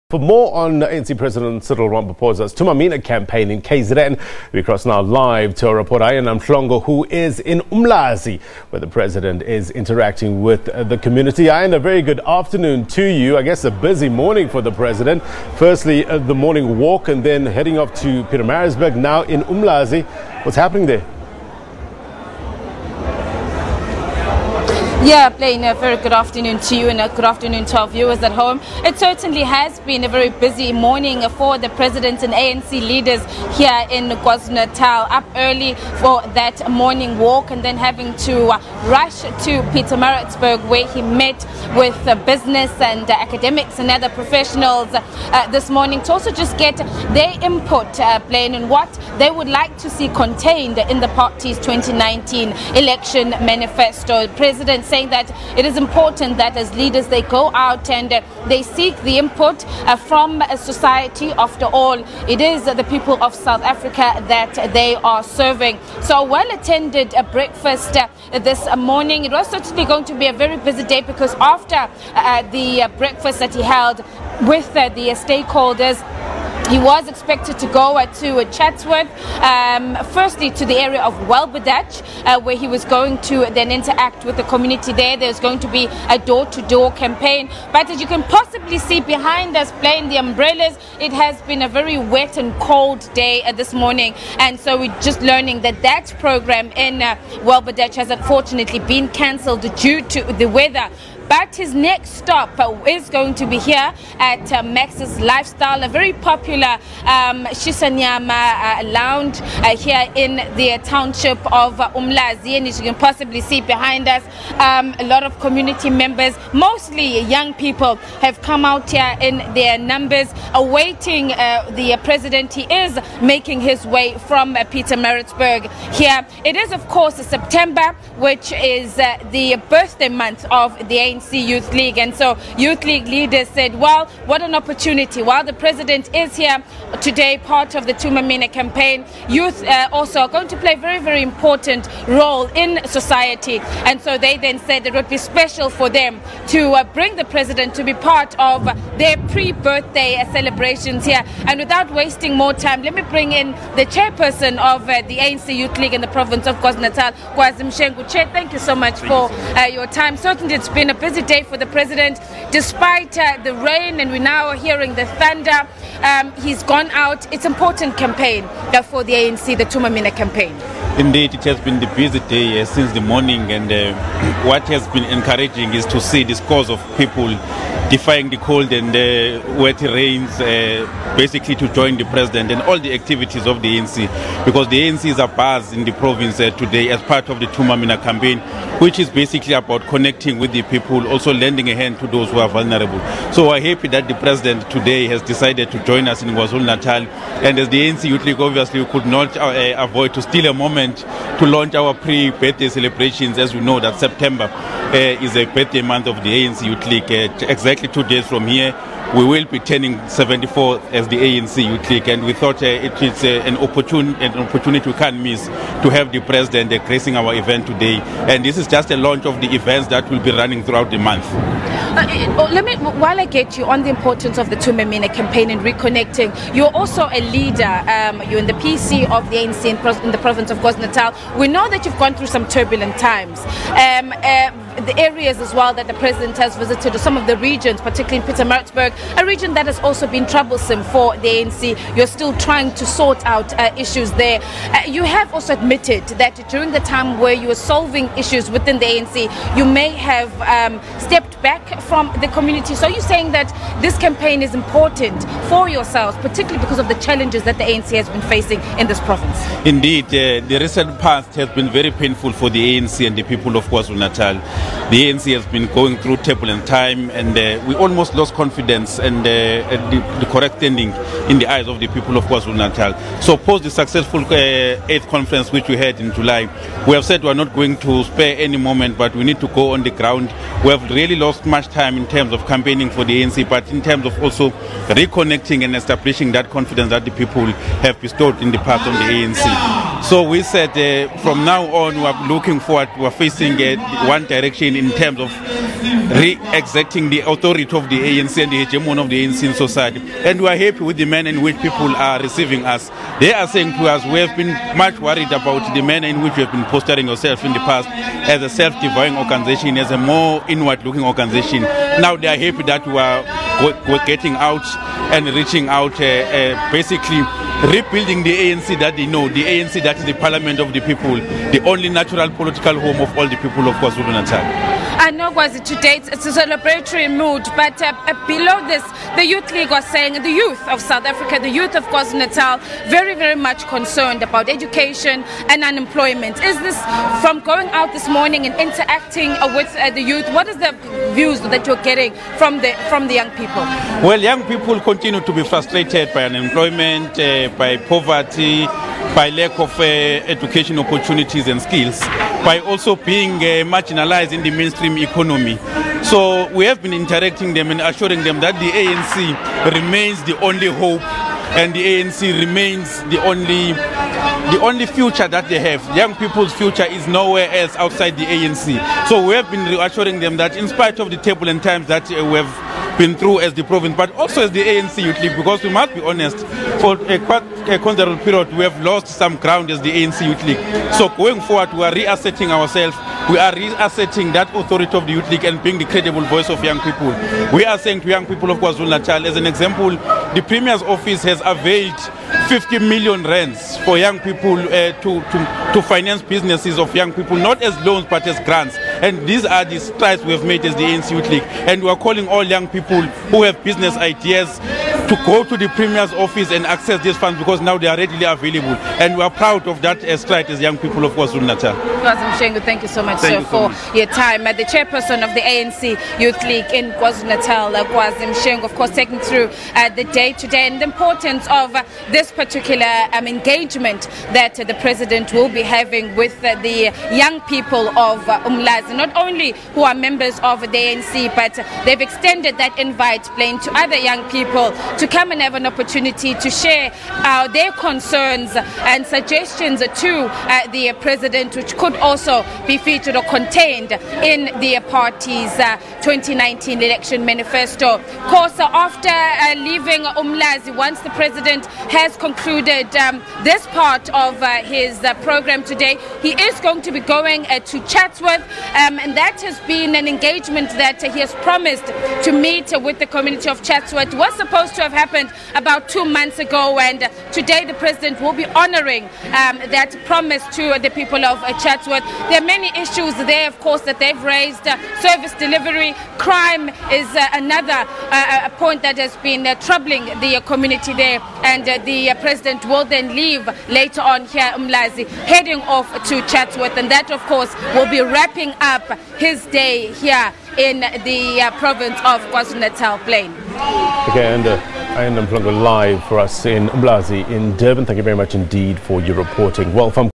For more on ANC President Cyril Ramaphosa's THUMA campaign in KZN, we cross now live to our reporter Ayanda Mhlongo, who is in Umlazi, where the president is interacting with the community. Ayanda, very good afternoon to you. I guess a busy morning for the president. Firstly, the morning walk and then heading off to Pietermaritzburg, now in Umlazi. What's happening there? Yeah, Blaine, a very good afternoon to you and a good afternoon to our viewers at home. It certainly has been a very busy morning for the president and ANC leaders here in KwaZulu-Natal. Up early for that morning walk and then having to rush to Pietermaritzburg, where he met with business and academics and other professionals this morning to also just get their input, Blaine, and what they would like to see contained in the party's 2019 election manifesto. The president saying that it is important that as leaders they go out and they seek the input from society. After all, it is the people of South Africa that they are serving. So well-attended breakfast this morning. It was certainly going to be a very busy day because after the breakfast that he held with the stakeholders, he was expected to go to Chatsworth, firstly to the area of Welbedach, where he was going to then interact with the community there. There's going to be a door-to-door campaign. But as you can possibly see behind us, playing the umbrellas, it has been a very wet and cold day this morning. And so we're just learning that that program in Welbedach has unfortunately been cancelled due to the weather. But his next stop is going to be here at Max's Lifestyle, a very popular Shisanyama lounge here in the township of Umlazi. And as you can possibly see behind us, a lot of community members, mostly young people, have come out here in their numbers awaiting the president. He is making his way from Pietermaritzburg here. It is, of course, September, which is the birthday month of the ANC Youth League, and so Youth League leaders said, well, what an opportunity. While the president is here today, part of the THUMA campaign, youth also are going to play a very, very important role in society. And so they then said it would be special for them to bring the president to be part of their pre-birthday celebrations here. And without wasting more time, let me bring in the chairperson of the ANC Youth League in the province of KwaZulu-Natal, Chair, thank you so much for your time. Certainly it's been a busy day for the president, despite the rain, and we now are hearing the thunder. He's gone out. It's an important campaign for the ANC, the THUMA campaign. Indeed, it has been the busy day since the morning, and what has been encouraging is to see this cause of people defying the cold and wet rains, basically to join the president and all the activities of the ANC, because the ANC is abuzz in the province today as part of the THUMA campaign, which is basically about connecting with the people, also lending a hand to those who are vulnerable. So we're happy that the president today has decided to join us in KwaZulu-Natal, and as the ANC Youth League, obviously we could not avoid to steal a moment to launch our pre-birthday celebrations. As we know that September is a birthday month of the ANC Youth League. Exactly 2 days from here, we will be turning 74 as the ANC Youth League, and we thought it's an opportunity we can't miss to have the president gracing our event today. And this is just a launch of the events that will be running throughout the month. While I get you on the importance of the THUMA campaign and reconnecting, you're also a leader. You're in the PC of the ANC in the province of KwaZulu-Natal. We know that you've gone through some turbulent times. The areas as well that the president has visited, or some of the regions, particularly in Pietermaritzburg, a region that has also been troublesome for the ANC. You're still trying to sort out issues there. You have also admitted that during the time where you were solving issues within the ANC, you may have stepped back from the community. So you're saying that this campaign is important for yourselves, particularly because of the challenges that the ANC has been facing in this province? Indeed, the recent past has been very painful for the ANC and the people of KwaZulu-Natal. The ANC has been going through turbulent time, and we almost lost confidence and the correct standing in the eyes of the people of KwaZulu-Natal. So post the successful 8th conference which we had in July, we have said we are not going to spare any moment, but we need to go on the ground. We have really lost much time in terms of campaigning for the ANC, but in terms of also reconnecting and establishing that confidence that the people have bestowed in the past on the ANC. So we said from now on we're looking forward, we're facing one direction in terms of re-exerting the authority of the ANC and the hegemony of the ANC in society. And we are happy with the manner in which people are receiving us. They are saying to us, we have been much worried about the manner in which we have been posturing yourself in the past as a self-devouring organization, as a more inward-looking organization. Now they are happy that we're getting out and reaching out, basically rebuilding the ANC that they know, the ANC that is the parliament of the people, the only natural political home of all the people of KwaZulu-Natal. I know, Kwazi, today it's a celebratory mood, but below this, the Youth League was saying the youth of South Africa, the youth of KwaZulu-Natal, very, very much concerned about education and unemployment. Is this, from going out this morning and interacting with the youth, what is the views that you're getting from the young people? Well, young people continue to be frustrated by unemployment, by poverty, by lack of education opportunities and skills, by also being marginalized in the mainstream economy. So we have been interacting them and assuring them that the ANC remains the only hope, and the ANC remains the only future that they have. Young people's future is nowhere else outside the ANC. So we have been reassuring them that in spite of the turbulent times that we have been through as the province, but also as the ANC Youth League, because we must be honest, for a considerable period we have lost some ground as the ANC Youth League. So going forward, we are reasserting ourselves. We are reasserting that authority of the Youth League and being the credible voice of young people. We are saying to young people of KwaZulu-Natal, as an example, the Premier's office has availed 50 million rands for young people to finance businesses of young people, not as loans but as grants. And these are the strides we have made as the ANC Youth League. And we are calling all young people who have business ideas to go to the Premier's office and access these funds, because now they are readily available. And we are proud of that stride as young people of KwaZulu-Natal. Mhlongo, thank you so much, sir, for your time. The chairperson of the ANC Youth League in KwaZulu-Natal, Mhlongo, of course, taking through the day today and the importance of this particular engagement that the president will be having with the young people of Umlazi, not only who are members of the ANC, but they've extended that invite playing to other young people to come and have an opportunity to share their concerns and suggestions to the president, which could also be featured or contained in the party's 2019 election manifesto. Of course, after leaving Umlazi, once the president has concluded this part of his program today, he is going to be going to Chatsworth, and that has been an engagement that he has promised to meet with the community of Chatsworth. It was supposed to have happened about 2 months ago, and today the president will be honoring that promise to the people of Chatsworth. There are many issues there, of course, that they've raised. Service delivery, crime is another point that has been troubling the community there, and the president will then leave later on here Umlazi, heading off to Chatsworth, and that of course will be wrapping up his day here in the province of KwaZulu-Natal Plain. Okay, and Ayanda Mhlongo live for us in Umlazi in Durban. Thank you very much indeed for your reporting. Well, from